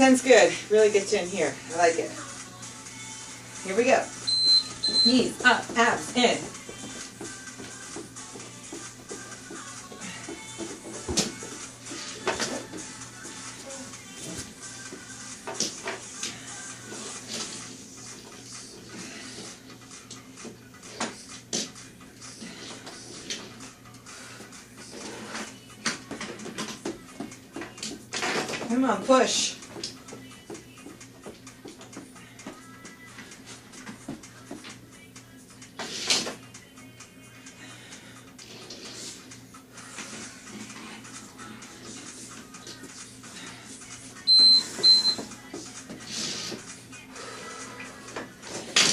10's good. Really gets you in here. I like it. Here we go. Knees up, abs in. Come on, push.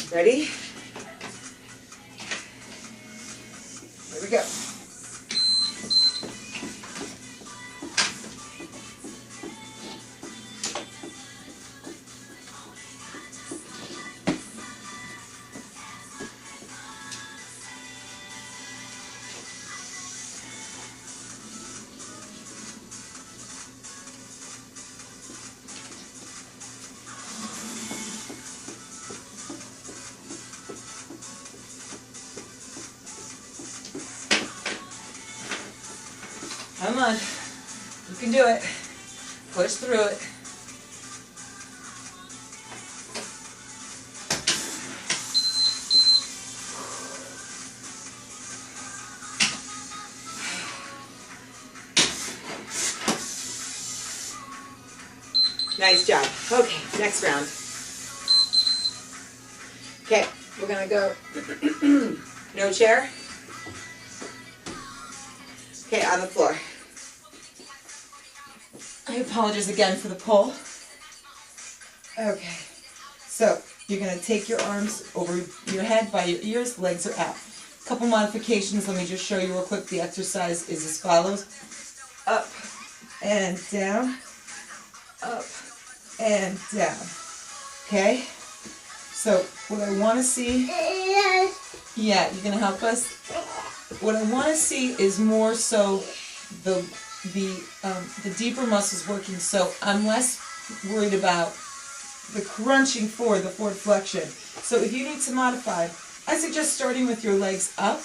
Ready? Here we go. Come on. You can do it. Push through it. Nice job. Okay, next round. Okay, we're gonna go no chair. Okay, on the floor. I apologize again for the pull. Okay, so you're going to take your arms over your head by your ears, legs are out. A couple modifications, let me just show you real quick. The exercise is as follows. Up and down, up and down. Okay, so what I want to see, yeah, you're going to help us? What I want to see is more so the deeper muscles working, so I'm less worried about the crunching forward, the forward flexion. So if you need to modify, I suggest starting with your legs up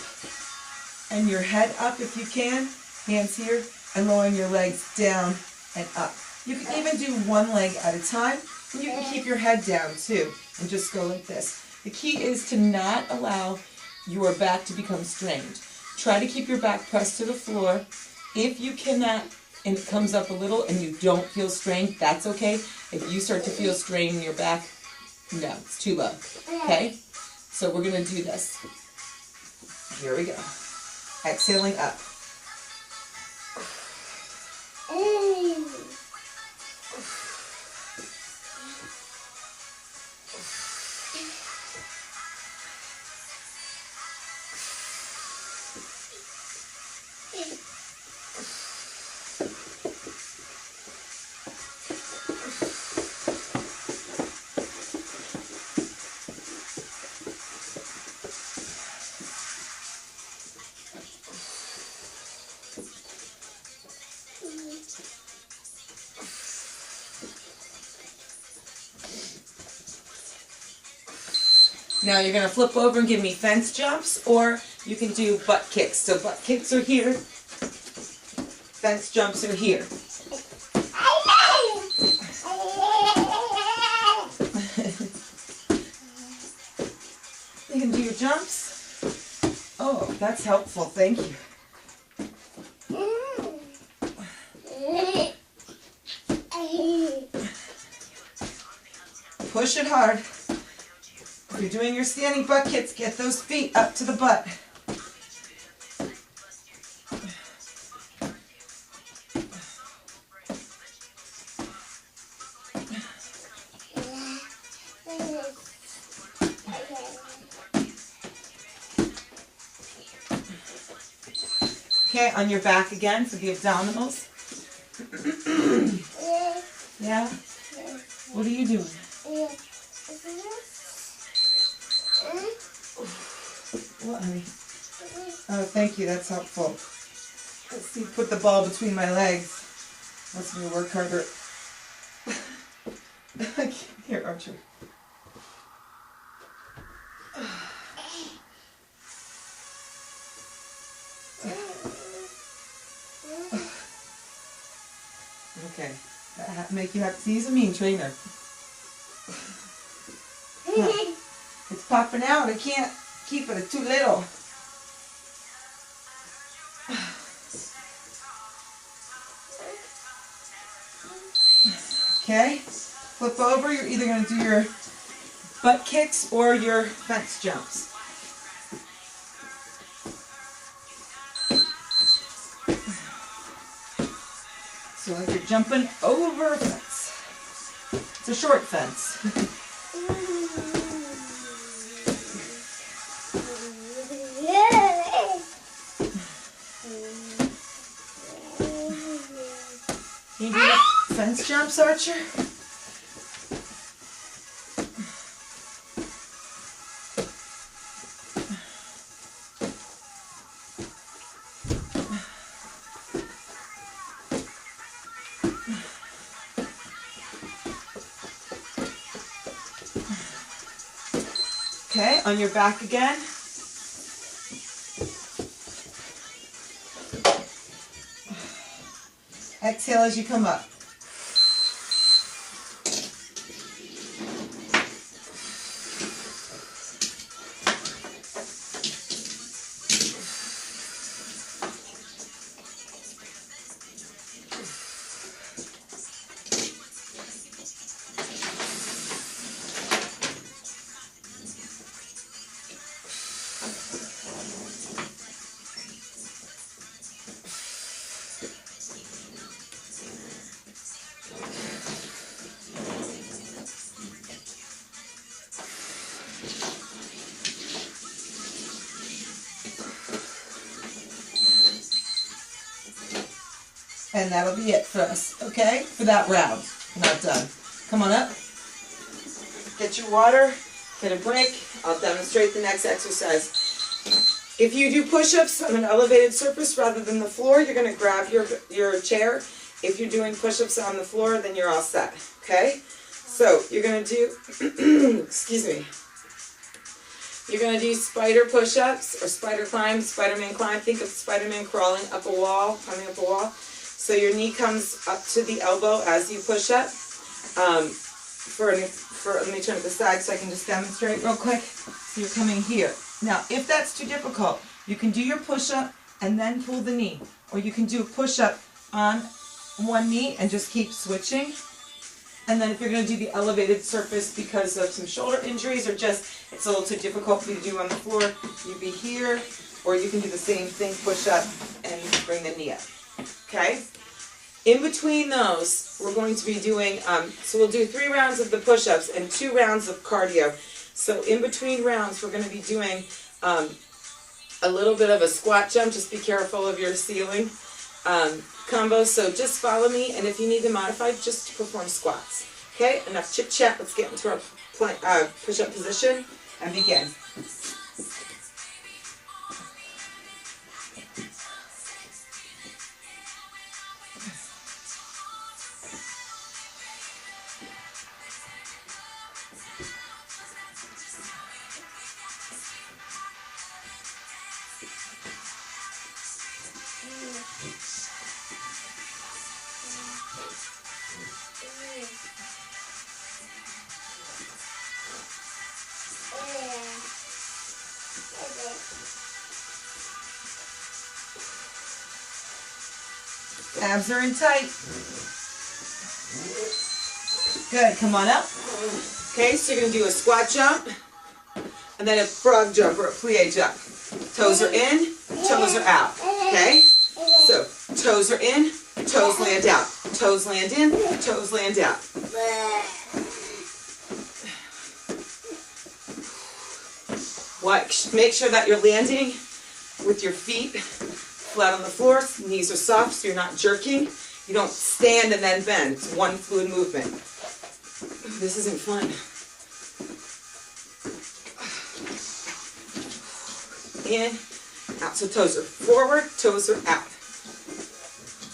and your head up if you can, hands here, and lowering your legs down and up. You can even do one leg at a time, and you can keep your head down too, and just go like this. The key is to not allow your back to become strained. Try to keep your back pressed to the floor. If you cannot, and it comes up a little and you don't feel strained, that's okay. If you start to feel strain in your back, no, it's too low. Okay? So we're going to do this. Here we go. Exhaling up. Now you're going to flip over and give me fence jumps, or you can do butt kicks. So butt kicks are here, fence jumps are here. You can do your jumps. Oh, that's helpful. Thank you. Push it hard. If you're doing your standing butt kicks, get those feet up to the butt. Okay, on your back again for the abdominals. Yeah? What are you doing? What, honey? Oh, thank you. That's helpful. Let's see. Put the ball between my legs. Let's me work harder. Here, Archer. Okay. Make you have to use a mean trainer. It's popping out. I can't keep it. It's too little. Okay. Flip over. You're either going to do your butt kicks or your fence jumps. So like you're jumping over a fence. It's a short fence. Can you do the fence jumps, Archer? Okay, on your back again. Exhale as you come up. And that'll be it for us, okay? For that round. We're not done. Come on up. Get your water. Get a break. I'll demonstrate the next exercise. If you do push-ups on an elevated surface rather than the floor, you're going to grab your chair. If you're doing push-ups on the floor, then you're all set, okay? So you're going to do, excuse me, you're going to do spider push-ups or spider climb, Spider-Man climb. Think of Spider-Man crawling up a wall, climbing up a wall. So your knee comes up to the elbow as you push up. Let me turn it to the side so I can just demonstrate real quick. So you're coming here. Now, if that's too difficult, you can do your push-up and then pull the knee. Or you can do a push-up on one knee and just keep switching. And then if you're going to do the elevated surface because of some shoulder injuries or just it's a little too difficult for you to do on the floor, you'd be here. Or you can do the same thing, push up and bring the knee up. Okay? In between those, we're going to be doing, so we'll do 3 rounds of the push-ups and 2 rounds of cardio. So in between rounds, we're going to be doing a little bit of a squat jump. Just be careful of your ceiling combo. So just follow me, and if you need to modify, just perform squats. Okay? Enough chit-chat. Let's get into our push-up position and begin. Abs are in tight. Good, come on up. Okay, so you're going to do a squat jump and then a frog jump or a plie jump. Toes are in, toes are out. Okay? So, toes are in, toes land out. Toes land in, toes land out. Make sure that you're landing with your feet flat on the floor, knees are soft so you're not jerking. You don't stand and then bend. It's one fluid movement. This isn't fun. In, out. So toes are forward, toes are out.